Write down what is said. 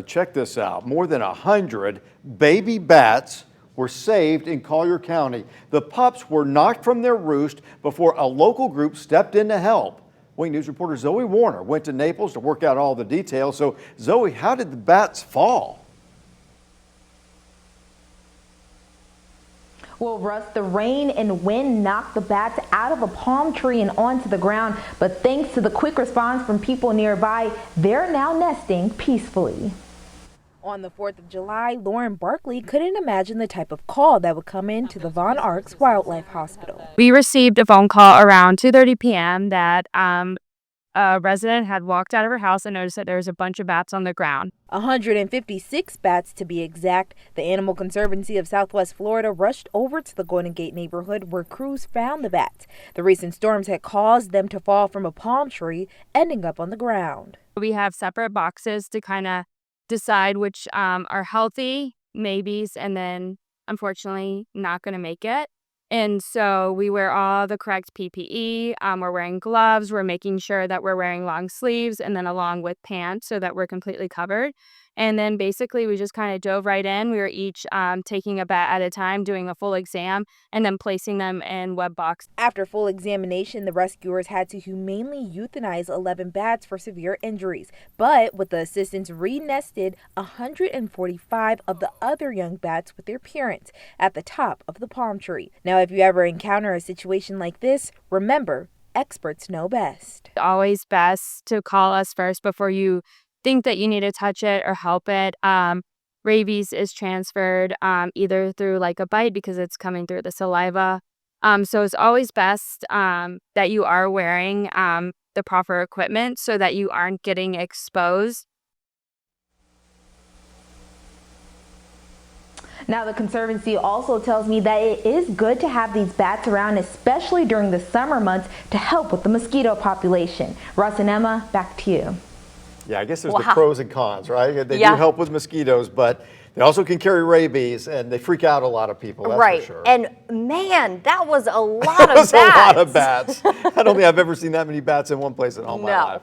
Check this out. More than 100 baby bats were saved in Collier County. The pups were knocked from their roost before a local group stepped in to help. Wing News reporter Zoe Warner went to Naples to work out all the details. So, Zoe, how did the bats fall? Well, Russ, the rain and wind knocked the bats out of a palm tree and onto the ground. But thanks to the quick response from people nearby, they're now nesting peacefully. On the 4th of July, Lauren Barkley couldn't imagine the type of call that would come into the Von Arx Wildlife Hospital. We received a phone call around 2:30 p.m. that a resident had walked out of her house and noticed that there was a bunch of bats on the ground. 156 bats to be exact. The Animal Conservancy of Southwest Florida rushed over to the Golden Gate neighborhood where crews found the bats. The recent storms had caused them to fall from a palm tree, ending up on the ground. We have separate boxes to kind of decide which are healthy maybes and then unfortunately not going to make it. And so we wear all the correct PPE. We're wearing gloves. We're making sure that we're wearing long sleeves and then along with pants so that we're completely covered. And then basically we just kind of dove right in. We were each taking a bat at a time, doing a full exam, and then placing them in web box. After full examination, the rescuers had to humanely euthanize 11 bats for severe injuries. But with the assistance, re-nested 145 of the other young bats with their parents at the top of the palm tree. Now, if you ever encounter a situation like this, remember, experts know best. Always best to call us first before you think that you need to touch it or help it. Rabies is transferred either through like a bite because it's coming through the saliva. So it's always best that you are wearing the proper equipment so that you aren't getting exposed. Now, the Conservancy also tells me that it is good to have these bats around, especially during the summer months, to help with the mosquito population. Russ and Emma, back to you. Yeah, I guess there's the pros and cons, right? They do help with mosquitoes, but they also can carry rabies, and they freak out a lot of people, that's for sure. And man, that was a lot That of was bats. a lot of bats. I don't think I've ever seen that many bats in one place in all my life.